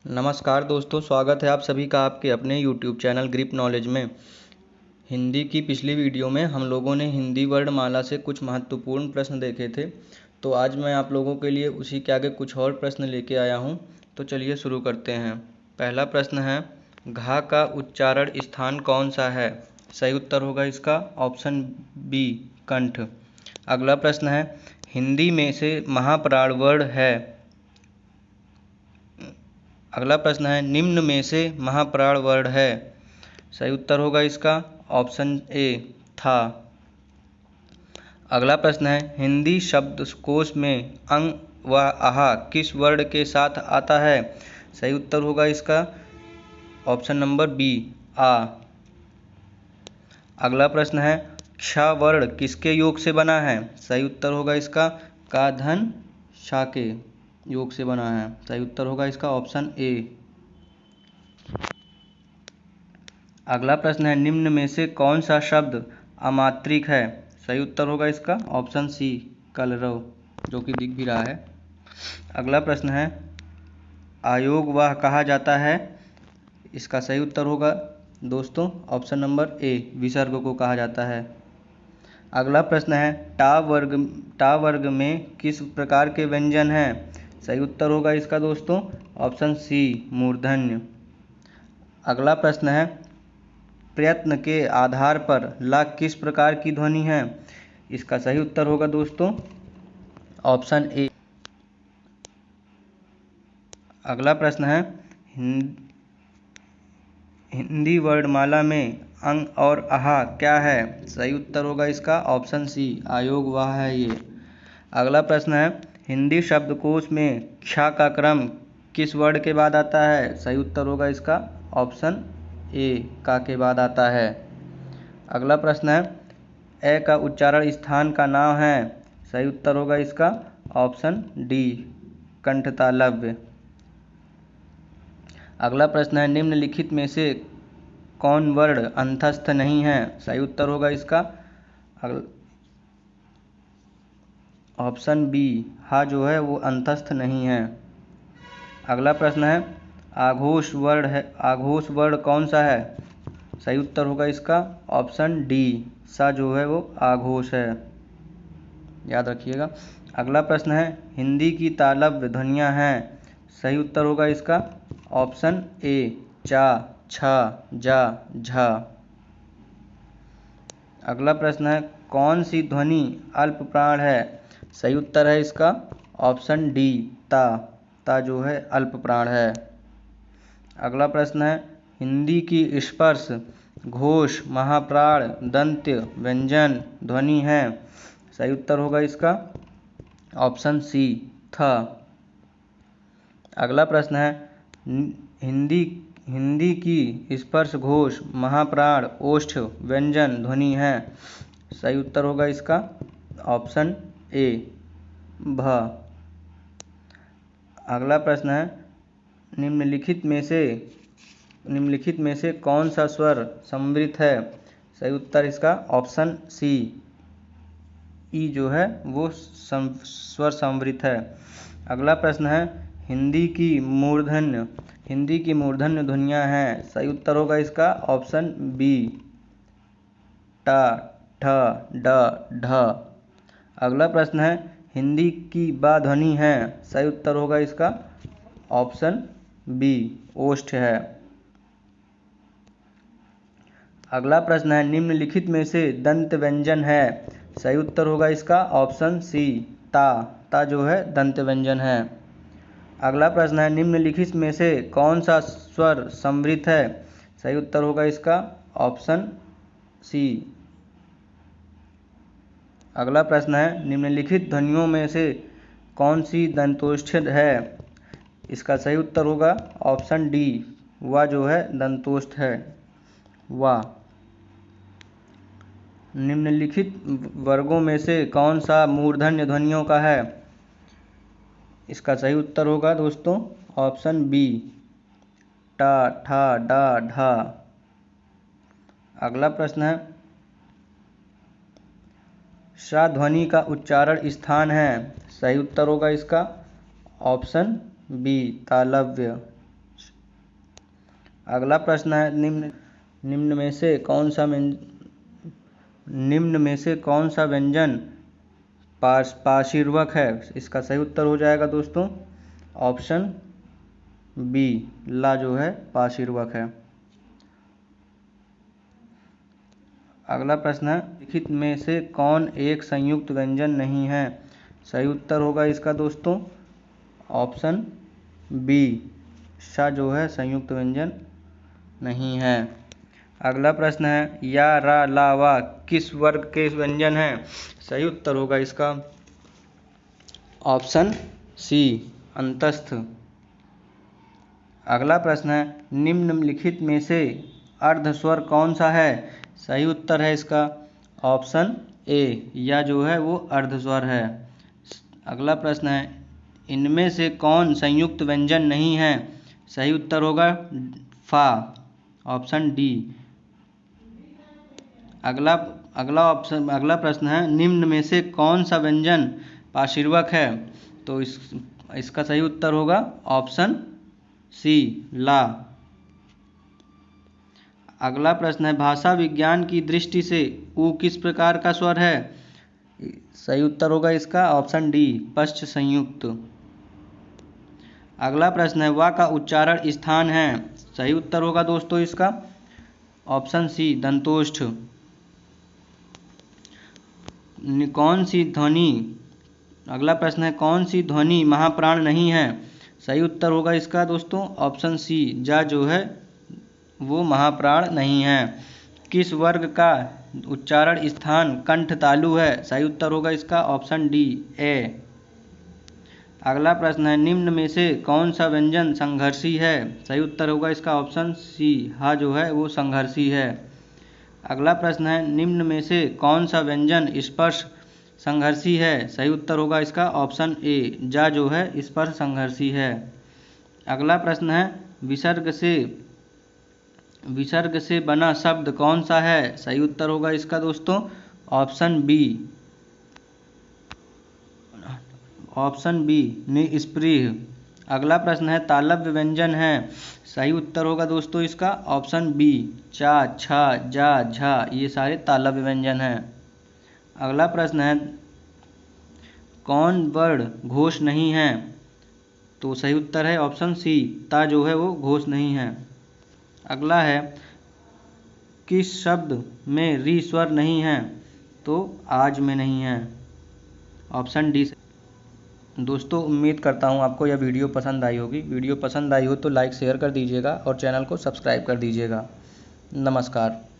नमस्कार दोस्तों, स्वागत है आप सभी का आपके अपने YouTube चैनल ग्रिप नॉलेज में। हिंदी की पिछली वीडियो में हम लोगों ने हिंदी वर्णमाला से कुछ महत्वपूर्ण प्रश्न देखे थे। तो आज मैं आप लोगों के लिए उसी के आगे कुछ और प्रश्न लेके आया हूं। तो चलिए शुरू करते हैं। पहला प्रश्न है, घा का उच्चारण स्थान कौन सा है? सही उत्तर होगा इसका ऑप्शन बी, कंठ। अगला प्रश्न है, हिंदी में से महाप्राण वर्ण है। अगला प्रश्न है, निम्न में से महाप्राण वर्ण है। सही उत्तर होगा इसका ऑप्शन ए, था। अगला प्रश्न है, हिंदी शब्दकोश में अंग व आहा किस वर्ण के साथ आता है? सही उत्तर होगा इसका ऑप्शन नंबर बी, आ। अगला प्रश्न है, क्ष वर्ण किसके योग से बना है? सही उत्तर होगा इसका का धन शा के योग से बना है। सही उत्तर होगा इसका ऑप्शन ए। अगला प्रश्न है, निम्न में से कौन सा शब्द अमात्रिक है? सही उत्तर होगा इसका ऑप्शन सी, कलरव, जो कि दिख भी रहा है। अगला प्रश्न है, आयोग वह कहा जाता है। इसका सही उत्तर होगा दोस्तों ऑप्शन नंबर ए, विसर्ग को कहा जाता है। अगला प्रश्न है, टा वर्ग में किस प्रकार के व्यंजन हैं? सही उत्तर होगा इसका दोस्तों ऑप्शन सी, मूर्धन्य। अगला प्रश्न है, प्रयत्न के आधार पर ला किस प्रकार की ध्वनि है? इसका सही उत्तर होगा दोस्तों ऑप्शन ए। अगला प्रश्न है, हिंदी वर्णमाला में अंग और आहा क्या है? सही उत्तर होगा इसका ऑप्शन सी, आयोग वाह है ये। अगला प्रश्न है, हिंदी शब्दकोश में क्ष का क्रम किस वर्ण के बाद आता है? सही उत्तर होगा इसका ऑप्शन ए, का के बाद आता है। अगला प्रश्न है, ए का उच्चारण स्थान का नाम है। सही उत्तर होगा इसका ऑप्शन डी, कंठतालव्य। अगला प्रश्न है, निम्नलिखित में से कौन वर्ण अंतस्थ नहीं है? सही उत्तर होगा इसका ऑप्शन बी, हा जो है वो अंतस्थ नहीं है। अगला प्रश्न है, आघोष वर्ण कौन सा है? सही उत्तर होगा इसका ऑप्शन डी, सा जो है वो आघोष है, याद रखिएगा। अगला प्रश्न है, हिंदी की तालव्य ध्वनियाँ हैं। सही उत्तर होगा इसका ऑप्शन ए, चा, छा, जा, झा। अगला प्रश्न है, कौन सी ध्वनि अल्प प्राण है? सही उत्तर है इसका ऑप्शन डी, ता जो है अल्प प्राण है। अगला प्रश्न है, हिंदी की स्पर्श घोष महाप्राण दंत्य व्यंजन ध्वनि है। सही उत्तर होगा इसका ऑप्शन सी, था। अगला प्रश्न है, हिंदी की स्पर्श घोष महाप्राण ओष्ठ व्यंजन ध्वनि है। सही उत्तर होगा इसका ऑप्शन ए, भ। अगला प्रश्न है, निम्नलिखित में से कौन सा स्वर सम्मिलित है? सही उत्तर इसका ऑप्शन सी, ई जो है वो स्वर सम्मिलित है। अगला प्रश्न है, हिंदी की मूर्धन्य ध्वनियाँ हैं। सही उत्तर होगा इसका ऑप्शन बी, टा, ठ, ड, ढ। अगला प्रश्न है, हिंदी की बा ध्वनि है। सही उत्तर होगा इसका ऑप्शन बी, ओष्ठ है। अगला प्रश्न है, निम्नलिखित में से दंत व्यंजन है। सही उत्तर होगा इसका ऑप्शन सी, ता जो है दंत व्यंजन है। अगला प्रश्न है, निम्नलिखित में से कौन सा स्वर सम्मिलित है? सही उत्तर होगा इसका ऑप्शन सी। अगला प्रश्न है, निम्नलिखित ध्वनियों में से कौन सी दंतोष्ठ है? इसका सही उत्तर होगा ऑप्शन डी, वा जो है दंतोष्ठ है, वा। निम्नलिखित वर्गों में से कौन सा मूर्धन्य ध्वनियों का है? इसका सही उत्तर होगा दोस्तों ऑप्शन बी, टा, ठा, डा, ढा। अगला प्रश्न है, सा ध्वनि का उच्चारण स्थान है। सही उत्तर होगा इसका ऑप्शन बी, तालव्य। अगला प्रश्न है निम्न में से कौन सा व्यंजन पार्श्विक है। इसका सही उत्तर हो जाएगा दोस्तों ऑप्शन बी, ला जो है पार्श्विक है। अगला प्रश्न है लिखित में से कौन एक संयुक्त व्यंजन नहीं है। सही उत्तर होगा इसका दोस्तों ऑप्शन बी, सा जो है संयुक्त व्यंजन नहीं है। अगला प्रश्न है या, रा, ला, वा किस वर्ग के व्यंजन हैं। सही उत्तर होगा इसका ऑप्शन सी, अंतस्थ। अगला प्रश्न है निम्नलिखित में से अर्धस्वर कौन सा है। सही उत्तर है इसका ऑप्शन ए, या जो है वो अर्धस्वर है। अगला प्रश्न है इनमें से कौन संयुक्त व्यंजन नहीं है। सही उत्तर होगा फा, ऑप्शन डी। अगला प्रश्न है निम्न में से कौन सा व्यंजन पार्श्विक है। तो इसका सही उत्तर होगा ऑप्शन सी, ला। अगला प्रश्न है भाषा विज्ञान की दृष्टि से ऊ किस प्रकार का स्वर है। सही उत्तर होगा इसका ऑप्शन डी, पश्च संयुक्त। अगला प्रश्न है वा का उच्चारण स्थान है। सही उत्तर होगा दोस्तों इसका ऑप्शन सी, दंतोष्ठ। कौन सी ध्वनि, अगला प्रश्न है कौन सी ध्वनि महाप्राण नहीं है। सही उत्तर होगा इसका दोस्तों ऑप्शन सी, जा जो है वो महाप्राण नहीं है। किस वर्ग का उच्चारण स्थान कंठ तालु है। सही उत्तर होगा इसका ऑप्शन डी, ए। अगला प्रश्न है निम्न में से कौन सा व्यंजन संघर्षी है। सही उत्तर होगा इसका ऑप्शन सी, हा जो है वो संघर्षी है। अगला प्रश्न है निम्न में से कौन सा व्यंजन स्पर्श संघर्षी है। सही उत्तर होगा इसका ऑप्शन ए, जा जो है स्पर्श संघर्षी है। अगला प्रश्न है विसर्ग से बना शब्द कौन सा है। सही उत्तर होगा इसका दोस्तों ऑप्शन बी, निस्पृह। अगला प्रश्न है तालव्य व्यंजन है। सही उत्तर होगा दोस्तों इसका ऑप्शन बी, चा, छा, जा, झा ये सारे तालव्य व्यंजन हैं। अगला प्रश्न है कौन वर्ण घोष नहीं है। तो सही उत्तर है ऑप्शन सी, ता जो है वो घोष नहीं है। अगला है किस शब्द में री स्वर नहीं है। तो आज में नहीं है, ऑप्शन डी। दोस्तों उम्मीद करता हूँ आपको यह वीडियो पसंद आई होगी। वीडियो पसंद आई हो तो लाइक शेयर कर दीजिएगा और चैनल को सब्सक्राइब कर दीजिएगा। नमस्कार।